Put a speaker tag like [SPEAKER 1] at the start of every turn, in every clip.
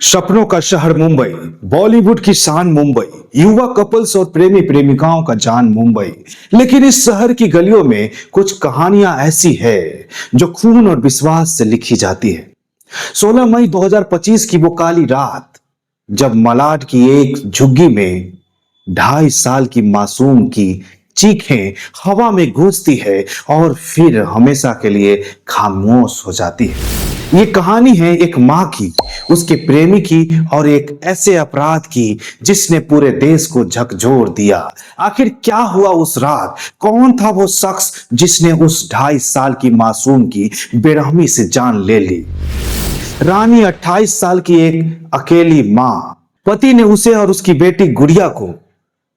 [SPEAKER 1] सपनों का शहर मुंबई, बॉलीवुड की शान मुंबई, युवा कपल्स और प्रेमी प्रेमिकाओं का जान मुंबई। लेकिन इस शहर की गलियों में कुछ कहानियां ऐसी है जो खून और विश्वास से लिखी जाती है। 16 मई 2025 की वो काली रात, जब मलाड की एक झुग्गी में 2.5 साल की मासूम की चीखें हवा में गूंजती है और फिर हमेशा के लिए खामोश हो जाती है। ये कहानी है एक माँ की, उसके प्रेमी की और एक ऐसे अपराध की जिसने पूरे देश को झकझोर दिया। आखिर क्या हुआ उस रात? कौन था वो शख्स जिसने उस 2.5 साल की मासूम की बेरहमी से जान ले ली? रानी 28 साल की एक अकेली माँ। पति ने उसे और उसकी बेटी गुड़िया को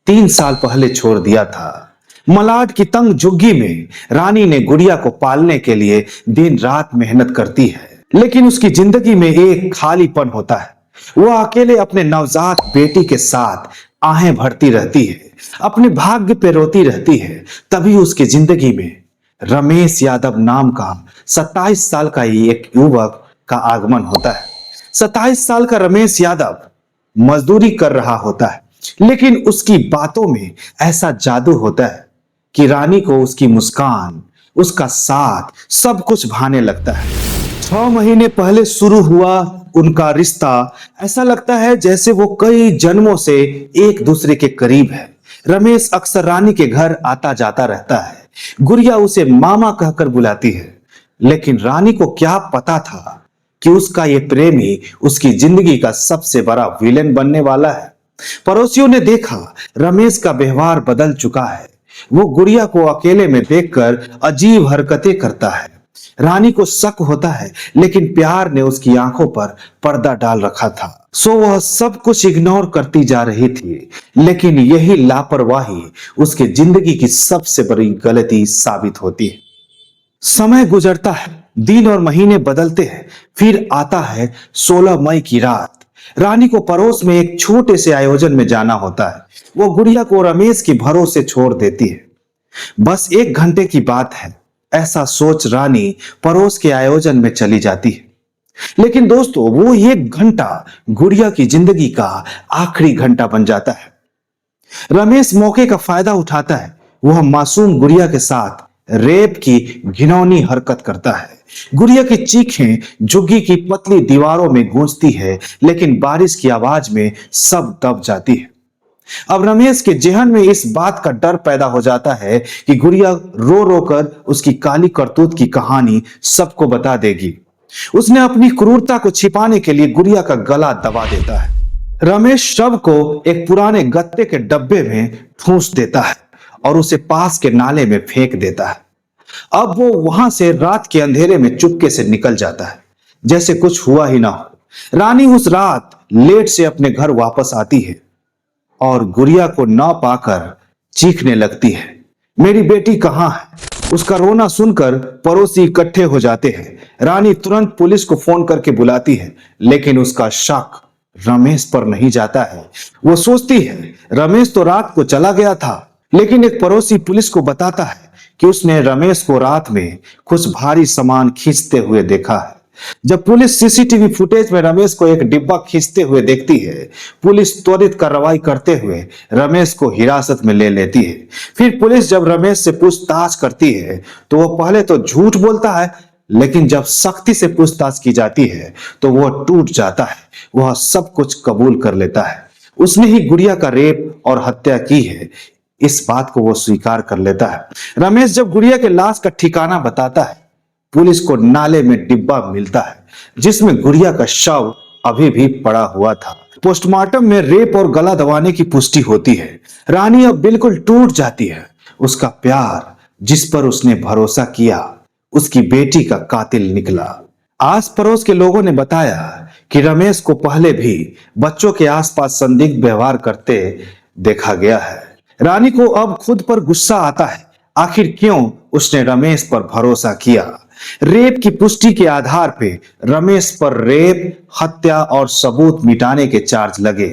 [SPEAKER 1] 3 साल पहले छोड़ दिया था। मलाड की तंग झुग्गी में रानी ने गुड़िया को पालने के लिए दिन रात मेहनत करती है, लेकिन उसकी जिंदगी में एक खालीपन होता है। वह अकेले अपने नवजात बेटी के साथ आहें भरती रहती है, अपने भाग्य पे रोती रहती है। तभी उसकी जिंदगी में रमेश यादव नाम का 27 साल का ही एक युवक का आगमन होता है। 27 साल का रमेश यादव मजदूरी कर रहा होता है, लेकिन उसकी बातों में ऐसा जादू होता है कि रानी को उसकी मुस्कान, उसका साथ, सब कुछ भाने लगता है। 6 महीने पहले शुरू हुआ उनका रिश्ता ऐसा लगता है जैसे वो कई जन्मों से एक दूसरे के करीब है। रमेश अक्सर रानी के घर आता जाता रहता है। गुड़िया उसे मामा कहकर बुलाती है, लेकिन रानी को क्या पता था कि उसका ये प्रेमी उसकी जिंदगी का सबसे बड़ा विलेन बनने वाला है। पड़ोसियों ने देखा रमेश का व्यवहार बदल चुका है। वो गुड़िया को अकेले में देखकर अजीब हरकतें करता है। रानी को शक होता है, लेकिन प्यार ने उसकी आंखों पर पर्दा डाल रखा था, सो वह सब कुछ इग्नोर करती जा रही थी। लेकिन यही लापरवाही उसके जिंदगी की सबसे बड़ी गलती साबित होती है। समय गुजरता है, दिन और महीने बदलते हैं। फिर आता है 16 मई की रात। रानी को पड़ोस में एक छोटे से आयोजन में जाना होता है। वो गुड़िया को रमेश के भरोसे छोड़ देती है। बस 1 घंटे की बात है, ऐसा सोच रानी पड़ोस के आयोजन में चली जाती है। लेकिन दोस्तों, वो 1 घंटा गुड़िया की जिंदगी का आखिरी घंटा बन जाता है। रमेश मौके का फायदा उठाता है। वह मासूम गुड़िया के साथ रेप की घिनौनी हरकत करता है। गुड़िया की चीखें झुग्गी की पतली दीवारों में गूंजती है, लेकिन बारिश की आवाज में सब दब जाती है। अब रमेश के जेहन में इस बात का डर पैदा हो जाता है कि गुड़िया रो रो कर उसकी काली करतूत की कहानी सबको बता देगी। उसने अपनी क्रूरता को छिपाने के लिए गुड़िया का गला दबा देता है। रमेश शव को एक पुराने गत्ते के डब्बे में ठूंस देता है और उसे पास के नाले में फेंक देता है। अब वो वहां से रात के अंधेरे में चुपके से निकल जाता है, जैसे कुछ हुआ ही ना हो। रानी उस रात लेट से अपने घर वापस आती है और गुड़िया को ना पाकर चीखने लगती है, मेरी बेटी कहाँ है? उसका रोना सुनकर पड़ोसी इकट्ठे हो जाते हैं। रानी तुरंत पुलिस को फोन करके बुलाती है, लेकिन उसका शक रमेश पर नहीं जाता है। वो सोचती है रमेश तो रात को चला गया था, लेकिन एक पड़ोसी पुलिस को बताता है कि उसने रमेश को रात में कुछ भारी सामान खींचते हुए देखा है। जब पुलिस सीसीटीवी फुटेज में रमेश को एक डिब्बा खींचते हुए देखती है, पुलिस त्वरित कार्रवाई करते हुए रमेश को हिरासत में ले लेती है। फिर पुलिस जब रमेश से पूछताछ करती है तो वह पहले तो झूठ बोलता है, लेकिन जब सख्ती से पूछताछ की जाती है तो वह टूट जाता है। वह सब कुछ कबूल कर लेता है। उसने ही गुड़िया का रेप और हत्या की है, इस बात को वो स्वीकार कर लेता है। रमेश जब गुड़िया के लाश का ठिकाना बताता है, पुलिस को नाले में डिब्बा मिलता है जिसमें गुड़िया का शव अभी भी पड़ा हुआ था। पोस्टमार्टम में रेप और गला दबाने की पुष्टि होती है। रानी अब बिल्कुल टूट जाती है। उसका प्यार, जिस पर उसने भरोसा किया, उसकी बेटी का कातिल निकला। आस पड़ोस के लोगों ने बताया कि रमेश को पहले भी बच्चों के आसपास संदिग्ध व्यवहार करते देखा गया है। रानी को अब खुद पर गुस्सा आता है। आखिर क्यों उसने रमेश पर भरोसा किया? रेप की पुष्टि के आधार पे रमेश पर रेप, हत्या और सबूत मिटाने के चार्ज लगे।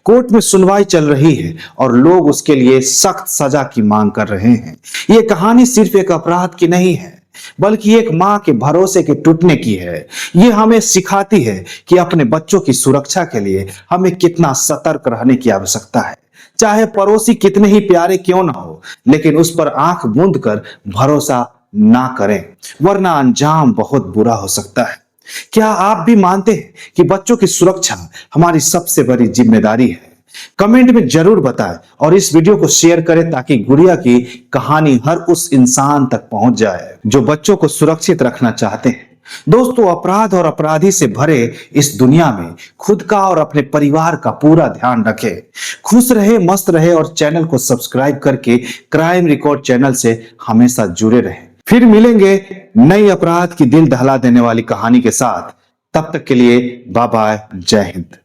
[SPEAKER 1] कोर्ट में सुनवाई चल रही है और लोग उसके लिए सख्त सजा की मांग कर रहे हैं। ये कहानी सिर्फ एक अपराध की नहीं है, बल्कि एक माँ के भरोसे के टूटने की है। ये हमें सिखाती है कि अपने बच्चों की सुरक्षा के लिए हमें कितना सतर्क रहने की आवश्यकता है। चाहे पड़ोसी कितने ही प्यारे क्यों ना हो, लेकिन उस पर आंख मूंद कर भरोसा ना करें, वरना अंजाम बहुत बुरा हो सकता है। क्या आप भी मानते हैं कि बच्चों की सुरक्षा हमारी सबसे बड़ी जिम्मेदारी है? कमेंट में जरूर बताएं और इस वीडियो को शेयर करें ताकि गुड़िया की कहानी हर उस इंसान तक पहुंच जाए जो बच्चों को सुरक्षित रखना चाहते हैं। दोस्तों, अपराध और अपराधी से भरे इस दुनिया में खुद का और अपने परिवार का पूरा ध्यान रखें। खुश रहे, मस्त रहे और चैनल को सब्सक्राइब करके क्राइम रिकॉर्ड चैनल से हमेशा जुड़े रहें। फिर मिलेंगे नई अपराध की दिल दहला देने वाली कहानी के साथ। तब तक के लिए बाय बाय, जय हिंद।